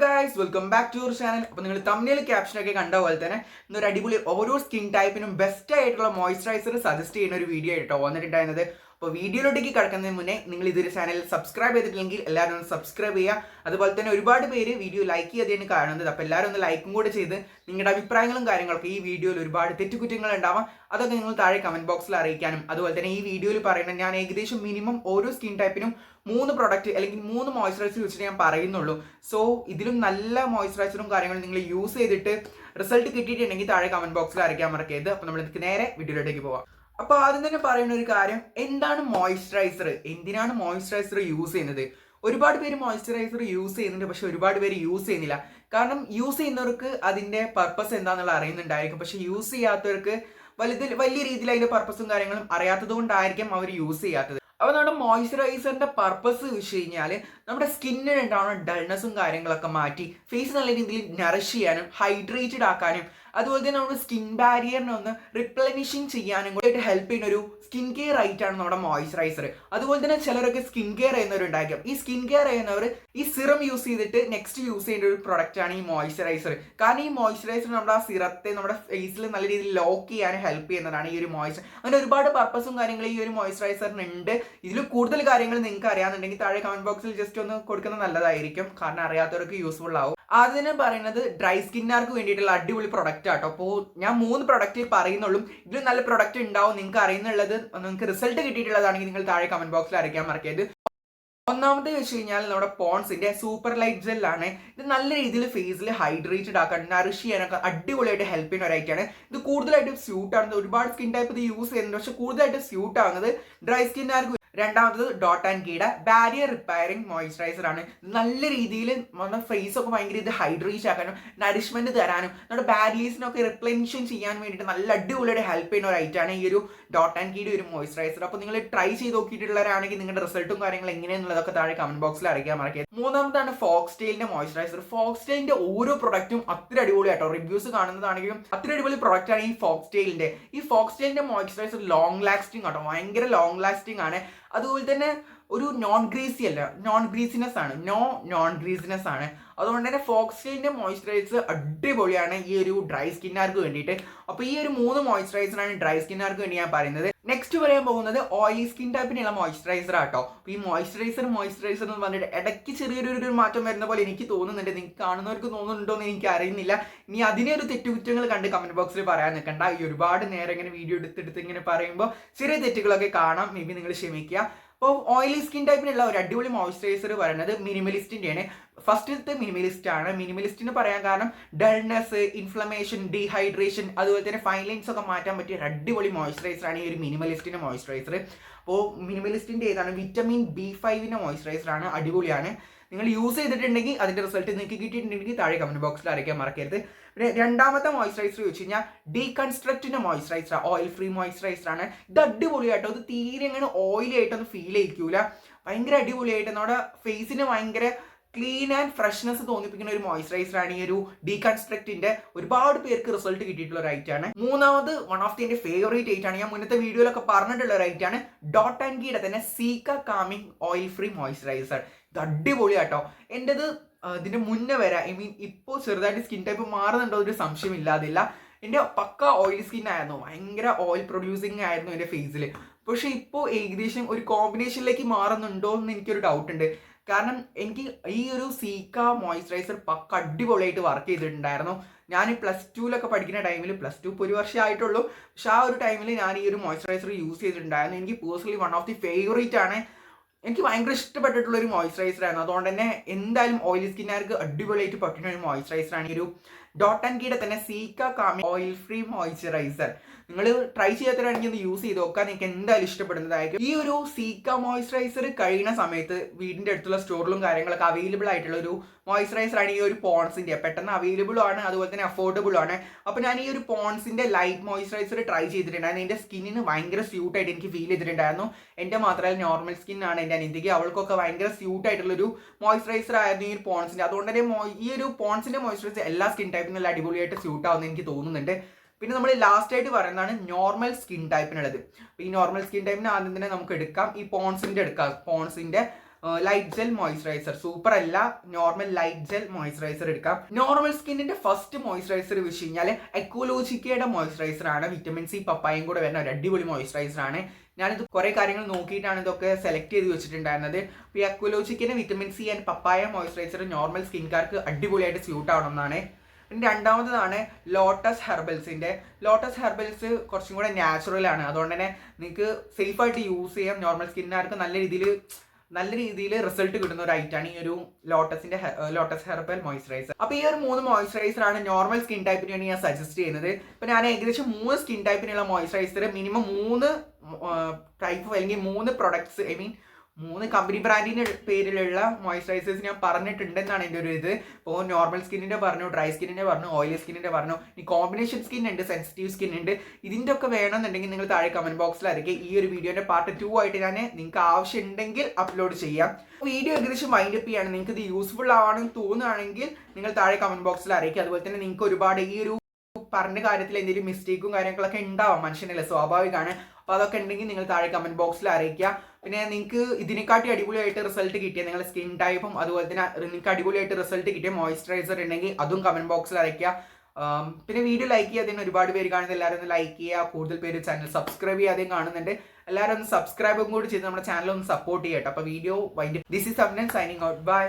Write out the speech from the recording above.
Guys welcome back to your channel. അപ്പോൾ നിങ്ങൾ തമ്മിൽ ക്യാപ്ഷനൊക്കെ കണ്ട പോലെ തന്നെ ഇന്നൊരു അടിപൊളി ഓരോ സ്കിൻ ടൈപ്പിനും ബെസ്റ്റ് ആയിട്ടുള്ള മോയ്സ്ചറൈസർ സജസ്റ്റ് ചെയ്യുന്ന ഒരു വീഡിയോ ആയിട്ടോ വന്നിട്ടുണ്ടായിരുന്നത്. അപ്പോൾ വീഡിയോയിലോട്ടേക്ക് കിടക്കുന്നതിന് മുന്നേ നിങ്ങൾ ഇതൊരു ചാനൽ സബ്സ്ക്രൈബ് ചെയ്തിട്ടില്ലെങ്കിൽ എല്ലാവരും ഒന്ന് സബ്സ്ക്രൈബ് ചെയ്യുക. അതുപോലെ തന്നെ ഒരുപാട് പേര് വീഡിയോ ലൈക്ക് ചെയ്തതിന് കാണുന്നത്. അപ്പോൾ എല്ലാവരും ഒന്ന് ലൈക്കും കൂടെ ചെയ്ത് നിങ്ങളുടെ അഭിപ്രായങ്ങളും കാര്യങ്ങളൊക്കെ ഈ വീഡിയോയിൽ ഒരുപാട് തെറ്റുകുറ്റങ്ങൾ ഉണ്ടാവാം, അതൊക്കെ നിങ്ങൾ താഴെ കമന്റ് ബോക്സിൽ അറിയിക്കാനും അതുപോലെ തന്നെ ഈ വീഡിയോയിൽ പറയുന്നത് ഞാൻ ഏകദേശം മിനിമം ഓരോ സ്കിൻ ടൈപ്പിനും 3 പ്രൊഡക്റ്റ് അല്ലെങ്കിൽ 3 മോയ്സ്ചറൈസർ വെച്ചിട്ട് ഞാൻ പറയുന്നുള്ളൂ. സോ ഇതിലും നല്ല മോയ്സ്ചറൈസറും കാര്യങ്ങളും നിങ്ങൾ യൂസ് ചെയ്തിട്ട് റിസൾട്ട് കിട്ടിയിട്ടുണ്ടെങ്കിൽ താഴെ കമന്റ് ബോക്സിൽ അറിയിക്കാൻ മറക്കരുത്. അപ്പോൾ നമ്മൾ നേരെ വീഡിയോയിലേക്ക് പോവാം. അപ്പോൾ ആദ്യം തന്നെ പറയുന്ന ഒരു കാര്യം, എന്താണ് മോയ്സ്ചറൈസർ, എന്തിനാണ് മോയ്സ്ചറൈസർ യൂസ് ചെയ്യുന്നത്? ഒരുപാട് പേര് മോയ്സ്ചറൈസർ യൂസ് ചെയ്യുന്നുണ്ട്, പക്ഷെ ഒരുപാട് പേര് യൂസ് ചെയ്യുന്നില്ല. കാരണം യൂസ് ചെയ്യുന്നവർക്ക് അതിന്റെ പർപ്പസ് എന്താണെന്നുള്ള അറിയുന്നുണ്ടായിരിക്കും, പക്ഷെ യൂസ് ചെയ്യാത്തവർക്ക് വലിയ രീതിയിൽ അതിന്റെ പർപ്പസും കാര്യങ്ങളും അറിയാത്തത് കൊണ്ടായിരിക്കും അവർ യൂസ് ചെയ്യാത്തത്. അപ്പോൾ നമ്മുടെ മോയ്സ്ചറൈസറിന്റെ പർപ്പസ് വെച്ച് കഴിഞ്ഞാൽ നമ്മുടെ സ്കിന്നിന് ഉണ്ടാവുന്ന ഡൾനെസ്സും കാര്യങ്ങളൊക്കെ മാറ്റി ഫേസ് നല്ല രീതിയിൽ നറിഷ് ചെയ്യാനും ഹൈഡ്രേറ്റഡ് ആക്കാനും അതുപോലെ തന്നെ നമ്മുടെ സ്കിൻ ബാരിയറിനെ ഒന്ന് റിപ്ലനിഷിങ് ചെയ്യാനും കൂടി ഹെൽപ്പ് ചെയ്യുന്ന ഒരു സ്കിൻ കെയർ ആയിട്ടാണ് നമ്മുടെ മോയ്സ്ചറൈസർ. അതുപോലെ തന്നെ ചിലരൊക്കെ സ്കിൻ കെയർ ചെയ്യുന്നവരുണ്ടായിരിക്കും. ഈ സ്കിൻ കെയർ ചെയ്യുന്നവർ ഈ സിറം യൂസ് ചെയ്തിട്ട് നെക്സ്റ്റ് യൂസ് ചെയ്യേണ്ട ഒരു പ്രൊഡക്റ്റ് ആണ് ഈ മോയ്സ്ചറൈസർ. കാരണം ഈ മോയ്സ്ചറൈസർ നമ്മുടെ ആ സിറത്തെ നമ്മുടെ ഫേസിൽ നല്ല രീതിയിൽ ലോക്ക് ചെയ്യാൻ ഹെൽപ്പ് ചെയ്യുന്നതാണ് ഈ ഒരു മോയ്സ്ചർ. അങ്ങനെ ഒരുപാട് പർപ്പസും കാര്യങ്ങളും ഈ ഒരു മോയ്സ്ചറൈസറിന് ഉണ്ട്. ഇതിൽ കൂടുതൽ കാര്യങ്ങൾ നിങ്ങൾക്ക് അറിയാന്നുണ്ടെങ്കിൽ താഴെ കമന്റ് ബോക്സിൽ ജസ്റ്റ് ഒന്ന് കൊടുക്കുന്നത് നല്ലതായിരിക്കും, കാരണം അറിയാത്തവർക്ക് യൂസ്ഫുൾ ആവും. ആദ്യം പറയുന്നത് ഡ്രൈ സ്കിന്നുകാർക്ക് വേണ്ടിയിട്ടുള്ള അടിപൊളി പ്രൊഡക്റ്റ് ആട്ടോ. അപ്പോൾ ഞാൻ 3 പ്രൊഡക്റ്റ് പറയുന്നുള്ളൂ. ഇതിൽ നല്ല പ്രൊഡക്റ്റ് ഉണ്ടാവും, നിങ്ങൾക്ക് അറിയുന്നുള്ളത് നിങ്ങൾക്ക് റിസൾട്ട് കിട്ടിയിട്ടുള്ളതാണെങ്കിൽ നിങ്ങൾ താഴെ കമന്റ് ബോക്സിൽ അറിയിക്കാൻ മറക്കരുത്. ഒന്നാമത്തെ വെച്ച് കഴിഞ്ഞാൽ നമ്മുടെ പോൺസിന്റെ സൂപ്പർ ലൈറ്റ് ജെല്ലാണ്. ഇത് നല്ല രീതിയിൽ ഫേസിൽ ഹൈഡ്രേറ്റഡ് ആക്കാൻ നറിഷ് ചെയ്യാനൊക്കെ അടിപൊളിയായിട്ട് ഹെൽപ്പ് ചെയ്യുന്ന ഒരൈറ്റാണ്. ഇത് കൂടുതലായിട്ട് സ്യൂട്ട് ആവുന്നത് ഒരുപാട് സ്കിൻ ടൈപ്പ് ഇത് യൂസ് ചെയ്യുന്നുണ്ട്, പക്ഷെ കൂടുതലായിട്ട് സ്യൂട്ട് ആവുന്നത് ഡ്രൈ സ്കിന്നുകാർക്ക്. രണ്ടാമത്തത് ഡോട്ട് ആൻഡ് കീയുടെ ബാരിയർ റിപ്പയറിംഗ് മോയ്സ്ചറൈസർ ആണ്. നല്ല രീതിയിൽ നമ്മുടെ ഫേസ് ഒക്കെ ഭയങ്കര ഇത് ഹൈഡ്രേറ്റ് ആക്കാനും നറിഷ്മെന്റ് തരാനും നമ്മുടെ ബാരിയേഴ്സിനൊക്കെ റിപ്ലനിഷൻ ചെയ്യാൻ വേണ്ടിയിട്ട് നല്ല അടിപൊളിയായിട്ട് ഹെൽപ്പ് ചെയ്യുന്ന ഒരു ഐറ്റാണ് ഈ ഒരു ഡോട്ട് ആൻഡ് കീയുടെ ഒരു മോയ്സ്ചറൈസർ. അപ്പോൾ നിങ്ങൾ ട്രൈ ചെയ്ത് നോക്കിയിട്ടുള്ളവരാണെങ്കിൽ നിങ്ങളുടെ റിസൾട്ടും കാര്യങ്ങളും എങ്ങനെയാണെന്നുള്ളതൊക്കെ താഴെ കമന്റ് ബോക്സിൽ അറിയിക്കാൻ മറക്കരുത്. മൂന്നാമതാണ് ഫോക്സ്ടെയിലിന്റെ മോയ്സ്ചറൈസർ. ഫോക്സ്ടെയിലിന്റെ ഓരോ പ്രൊഡക്റ്റും അത്ര അടിപൊളിയാട്ടോ. റിവ്യൂസ് കാണുന്നതാണെങ്കിലും അത്ര അടിപൊളി പ്രൊഡക്റ്റ് ആണ് ഈ ഫോക്സ്ടെയിലിന്റെ. ഈ ഫോക്സ്ടെയിലിന്റെ മോയ്സ്ചറൈസർ ലോങ് ലാസ്റ്റിംഗ് ആട്ടോ, ഭയങ്കര ലോങ് ലാസ്റ്റിംഗ് ആണ്. അതുപോലെ തന്നെ ഒരു നോൺ ഗ്രീസി അല്ല, നോൺ ഗ്രീസിനെസ് ആണ്. അതുകൊണ്ട് തന്നെ ഫോക്സ്ടെയിലിന്റെ മോയ്സ്ചറൈസർ അടിപൊളിയാണ് ഈ ഒരു ഡ്രൈ സ്കിന്നുകാർക്ക് വേണ്ടിയിട്ട്. അപ്പോൾ ഈ ഒരു 3 മോയ്സ്ചറൈസറാണ് ഡ്രൈ സ്കിന്നുകാർക്ക് വേണ്ടി ഞാൻ പറയുന്നത്. നെക്സ്റ്റ് പറയാൻ പോകുന്നത് ഓയിലി സ്കിൻ ടൈപ്പിനുള്ള മോയ്സ്ചറൈസർ ആട്ടോ. അപ്പോൾ ഈ മോയ്സ്ചറൈസർ എന്ന് പറഞ്ഞിട്ട് ഇടയ്ക്ക് ചെറിയൊരു മാറ്റം വരുന്ന പോലെ എനിക്ക് തോന്നുന്നുണ്ട്. നിങ്ങൾക്ക് കാണുന്നവർക്ക് തോന്നുന്നുണ്ടോ എന്ന് എനിക്ക് അറിയുന്നില്ല. ഇനി അതിനെ ഒരു തെറ്റുകുറ്റങ്ങൾ കണ്ട് കമന്റ് ബോക്സിൽ പറയാൻ നിൽക്കണ്ട. ഈ ഒരുപാട് നേരം ഇങ്ങനെ വീഡിയോ എടുത്തെടുത്ത് ഇങ്ങനെ പറയുമ്പോൾ ചെറിയ തെറ്റുകളൊക്കെ കാണാം, മേ ബി നിങ്ങൾ ക്ഷമിക്കുക. അപ്പോൾ ഓയിലി സ്കിൻ ടൈപ്പിനുള്ള ഒരു അടിപൊളി മോയ്സ്ചറൈസർ പറയുന്നത് മിനിമലിസ്റ്റിൻ്റെയാണ്. ഫസ്റ്റത്തെ മിനിമലിസ്റ്റ് ആണ്. മിനിമലിസ്റ്റിന് പറയാൻ കാരണം ഡൾനെസ്, ഇൻഫ്ലമേഷൻ, ഡീഹൈഡ്രേഷൻ അതുപോലെ തന്നെ ഫൈൻ ലൈൻസ് ഒക്കെ മാറ്റാൻ പറ്റിയ ഒരു അടിപൊളി മോയ്സ്ചറൈസർ ആണ് ഈ ഒരു മിനിമലിസ്റ്റിന്റെ മോയ്സ്ചറൈസർ. അപ്പോൾ മിനിമലിസ്റ്റിന്റെ ഏതാണ് വിറ്റമിൻ B5 മോയ്സ്ചറൈസർ ആണ്, അടിപൊളിയാണ്. നിങ്ങൾ യൂസ് ചെയ്തിട്ടുണ്ടെങ്കിൽ അതിന്റെ റിസൾട്ട് നിങ്ങൾക്ക് കിട്ടിയിട്ടുണ്ടെങ്കിൽ താഴെ കമന്റ് ബോക്സിൽ അറിയിക്കാൻ മറക്കരുത്. പിന്നെ രണ്ടാമത്തെ മോയ്സ്ചറൈസർ വെച്ച് കഴിഞ്ഞാൽ ഡീകൺസ്ട്രക്റ്റിന്റെ മോയ്സ്ചറൈസർ, ഓയിൽ ഫ്രീ മോയ്സ്ചറൈസർ ആണ്. ഇത് അടിപൊളിയായിട്ടോ. ഇത് തീരെ അങ്ങനെ ഓയിലി ആയിട്ടൊന്നും ഫീൽ ചെയ്യിക്കൂല. ഭയങ്കര അടിപൊളിയായിട്ട് നമ്മുടെ ഫേസിന് ഭയങ്കര ക്ലീൻ ആൻഡ് ഫ്രഷ്നെസ് തോന്നിപ്പിക്കുന്ന ഒരു മോയ്സ്ചറൈസർ ആണ് ഈ ഒരു ഡീകൺസ്ട്രക്റ്റിന്റെ. ഒരുപാട് പേർക്ക് റിസൾട്ട് കിട്ടിയിട്ടുള്ള ഒരു ഐറ്റാണ്. മൂന്നാമത് വൺ ഓഫ് ദി എന്റെ ഫേവറേറ്റ് ഐറ്റാണ്, ഞാൻ മുന്നത്തെ വീഡിയോയിലൊക്കെ പറഞ്ഞിട്ടുള്ള ഒരു ഐറ്റാണ് ഡോട്ട് ആൻഡ് കീയുടെ തന്നെ സീക്ക കാമിംഗ് ഓയിൽ ഫ്രീ മോയ്സ്ചറൈസർ. ഇത് അടിപൊളിയാട്ടോ. എൻ്റെത് ഇതിന്റെ മുന്നേ വരെ ഇപ്പോൾ ചെറുതായിട്ട് സ്കിൻ ടൈപ്പ് മാറുന്നുണ്ടോ ഒരു സംശയം ഇല്ലാതില്ല. എൻ്റെ പക്ക ഓയിൽ സ്കിൻ ആയിരുന്നു, ഭയങ്കര ഓയിൽ പ്രൊഡ്യൂസിങ് ആയിരുന്നു എൻ്റെ ഫേസിൽ. പക്ഷെ ഇപ്പോൾ ഏകദേശം ഒരു കോമ്പിനേഷനിലേക്ക് മാറുന്നുണ്ടോ എന്ന് എനിക്കൊരു ഡൗട്ട് ഉണ്ട്. കാരണം എനിക്ക് ഈ ഒരു സീക്ക മോയ്സ്ചറൈസർ പക്ക അടിപൊളിയായിട്ട് വർക്ക് ചെയ്തിട്ടുണ്ടായിരുന്നു. ഞാൻ +2 പഠിക്കുന്ന ടൈമിൽ, +2 ഇപ്പോൾ ഒരു വർഷം ആയിട്ടുള്ളൂ, പക്ഷെ ആ ഒരു ടൈമിൽ ഞാൻ ഈ ഒരു മോയ്സ്ചറൈസർ യൂസ് ചെയ്തിട്ടുണ്ടായിരുന്നു. എനിക്ക് personally one of the favourite ആണ്. എനിക്ക് ഭയങ്കര ഇഷ്ടപ്പെട്ടിട്ടുള്ള ഒരു മോയ്സ്ചറൈസർ ആയിരുന്നു. അതുകൊണ്ട് തന്നെ എന്തായാലും ഓയിലി സ്കിന്നുകാർക്ക് അടിപൊളിയായിട്ട് പറ്റുന്ന ഒരു മോയ്സ്ചറൈസർ ആണ് ഈ ഒരു ഡോട്ട് ആൻഡ് കീയുടെ തന്നെ സീക്ക കാമിംഗ് ഓയിൽ ഫ്രീ മോയ്സ്ചറൈസർ. നിങ്ങൾ ട്രൈ ചെയ്യാത്തവരാണെങ്കിൽ ഒന്ന് യൂസ് ചെയ്ത് നോക്കാൻ, നിങ്ങൾക്ക് എന്തായാലും ഇഷ്ടപ്പെടുന്നതായിരിക്കും. ഈ ഒരു സീക്ക മോയ്സ്ചറൈസർ കഴിയുന്ന സമയത്ത് വീടിന്റെ അടുത്തുള്ള സ്റ്റോറിലും കാര്യങ്ങളൊക്കെ അവൈലബിൾ ആയിട്ടുള്ള ഒരു മോയ്സ്ചറൈസർ ആണ് ഈ ഒരു പോൺസിന്റെ. പെട്ടെന്ന് അവൈലബിൾ ആണ്, അതുപോലെ തന്നെ അഫോർഡബിൾ ആണ്. അപ്പോൾ ഞാൻ ഈ ഒരു പോൺസിന്റെ ലൈറ്റ് മോയ്സ്ചറൈസർ ട്രൈ ചെയ്തിട്ടുണ്ടായിരുന്നു. എൻ്റെ സ്കിന്നിന് ഭയങ്കര സ്യൂട്ടായിട്ട് എനിക്ക് ഫീൽ ചെയ്തിട്ടുണ്ടായിരുന്നു. എൻ്റെ മാത്രമല്ല, നോർമൽ സ്കിൻ ആണ് എൻ്റെ അനിയത്തിക്ക്, അവൾക്കൊക്കെ ഭയങ്കര സ്യൂട്ട് ആയിട്ടുള്ളൊരു മോയ്സ്ചറൈസർ ആയിരുന്നു ഈ ഒരു പോൺസിന്റെ. അതുകൊണ്ട് തന്നെ ഈ ഒരു പോൺസിന്റെ മോയ്സ്ചറൈസർ എല്ലാ സ്കിൻ ടൈപ്പിനും നല്ല അടിപൊളിയായിട്ട് സ്യൂട്ട് ആവുമെന്ന് എനിക്ക് തോന്നുന്നുണ്ട്. പിന്നെ നമ്മൾ ലാസ്റ്റ് ആയിട്ട് പറയുന്നതാണ് നോർമൽ സ്കിൻ ടൈപ്പിനുള്ളത്. ഈ നോർമൽ സ്കിൻ ടൈപ്പിന് ആദ്യം തന്നെ നമുക്ക് എടുക്കാം, ഈ പോൺസിന്റെ എടുക്കാം. പോൺസിന്റെ ലൈറ്റ് ജെൽ മോയ്സ്ചറൈസർ. സൂപ്പർ അല്ല, നോർമൽ ലൈറ്റ് ജെൽ മോയ്സ്ചറൈസർ എടുക്കാം. നോർമൽ സ്കിന്നിന്റെ ഫസ്റ്റ് മോയ്സ്ചറൈസർ വെച്ച് കഴിഞ്ഞാൽ എക്കോലോജിക്കയുടെ മോയ്സ്ചറൈസർ ആണ്. വിറ്റമിൻ സി പപ്പായും കൂടെ വരുന്ന ഒരു അടിപൊളി മോയ്സ്ചറൈസർ ആണ്. ഞാനിത് കുറേ കാര്യങ്ങൾ നോക്കിയിട്ടാണ് ഇതൊക്കെ സെലക്ട് ചെയ്ത് വെച്ചിട്ടുണ്ടായിരുന്നത്. അപ്പോൾ ഈ എക്കോലോജിക്കിന്റെ vitamin C and papaya moisturiser normal സ്കിൻകാർക്ക് അടിപൊളിയായിട്ട് സ്യൂട്ട് ആവണമെന്നാണ്. പിന്നെ രണ്ടാമതാണ് ലോട്ടസ് ഹെർബൽസിന്റെ. ലോട്ടസ് ഹെർബൽസ് കുറച്ചും കൂടെ നാച്ചുറൽ ആണ്, അതുകൊണ്ട് തന്നെ നിങ്ങൾക്ക് സേഫായിട്ട് യൂസ് ചെയ്യാം. നോർമൽ സ്കിന്നുകാർക്ക് നല്ല രീതിയിൽ റിസൾട്ട് കിട്ടുന്ന ഒരു ഐറ്റാണ് ഈ ഒരു ലോട്ടസ് ഹെർബൽ മോയ്സ്ചറൈസർ. അപ്പോൾ ഈ ഒരു 3 മോയ്സ്ചറൈസർ ആണ് നോർമൽ സ്കിൻ ടൈപ്പിനാണ് ഞാൻ സജസ്റ്റ് ചെയ്യുന്നത്. ഇപ്പൊ ഞാൻ ഏകദേശം 3 സ്കിൻ ടൈപ്പിനുള്ള മോയ്സ്ചറൈസർ മിനിമം 3 ടൈപ്പ് അല്ലെങ്കിൽ 3 പ്രൊഡക്ട്സ്, 3 കമ്പനി ബ്രാൻഡിന്റെ പേരിലുള്ള മോയ്സ്ചറൈസേഴ്സ് ഞാൻ പറഞ്ഞിട്ടുണ്ടെന്നാണ് എൻ്റെ ഒരു ഇത്. ഇപ്പോൾ നോർമൽ സ്കിന്നിന്റെ പറഞ്ഞു, ഡ്രൈ സ്കിന്നിന്റെ പറഞ്ഞു, ഓയിലി സ്കിന്നിന്റെ പറഞ്ഞു, ഈ കോമ്പിനേഷൻ സ്കിൻ ഉണ്ട്, സെൻസിറ്റീവ് സ്കിൻ ഉണ്ട്. ഇതിൻ്റെ ഒക്കെ വേണമെന്നുണ്ടെങ്കിൽ നിങ്ങൾ താഴെ കമന്റ് ബോക്സിൽ അറിയിക്കുക. ഈ ഒരു വീഡിയോന്റെ പാർട്ട് 2 ആയിട്ട് ഞാൻ നിങ്ങൾക്ക് ആവശ്യമുണ്ടെങ്കിൽ അപ്ലോഡ് ചെയ്യാം. വീഡിയോ ഏകദേശം വൈൻഡ് അപ്പ് ചെയ്യാണ്. നിങ്ങൾക്ക് ഇത് യൂസ്ഫുൾ ആണെന്ന് തോന്നുകയാണെങ്കിൽ നിങ്ങൾ താഴെ കമന്റ് ബോക്സിൽ അറിയിക്കുക. അതുപോലെ തന്നെ നിങ്ങൾക്ക് ഒരുപാട് ഈ ഒരു പറഞ്ഞ കാര്യത്തിൽ എന്തെങ്കിലും മിസ്റ്റേക്കും കാര്യങ്ങളൊക്കെ ഉണ്ടാവാം, മനുഷ്യനല്ലേ, സ്വാഭാവികമാണ്. അപ്പോൾ അതൊക്കെ ഉണ്ടെങ്കിൽ നിങ്ങൾ താഴെ കമന്റ് ബോക്സിൽ അറിയിക്കുക. പിന്നെ നിങ്ങൾക്ക് ഇതിനെക്കാട്ടി അടിപൊളിയായിട്ട് റിസൾട്ട് കിട്ടിയ നിങ്ങളുടെ സ്കിൻ ടൈപ്പും അതുപോലെ തന്നെ നിങ്ങൾക്ക് അടിപൊളിയായിട്ട് റിസൾട്ട് കിട്ടിയ മോയ്സ്ചറൈസർ ഉണ്ടെങ്കിൽ അതും കമന്റ് ബോക്സിൽ അറിയിക്കുക. പിന്നെ വീഡിയോ ലൈക്ക് ചെയ്യാതെ ഒരുപാട് പേര് കാണുന്നത്, എല്ലാവരും ഒന്ന് ലൈക്ക് ചെയ്യുക. കൂടുതൽ പേര് ചാനൽ സബ്സ്ക്രൈബ് ചെയ്യാതെയും കാണുന്നുണ്ട്. എല്ലാവരും ഒന്ന് സബ്സ്ക്രൈബും കൂടി ചെയ്ത് നമ്മുടെ ചാനൽ ഒന്ന് സപ്പോർട്ട് ചെയ്യട്ടെ. അപ്പോൾ വീഡിയോ വൈൻഡ്. ദിസ് ഈസ് അബ്നൻ സൈനിങ് ഔട്ട്. ബൈ.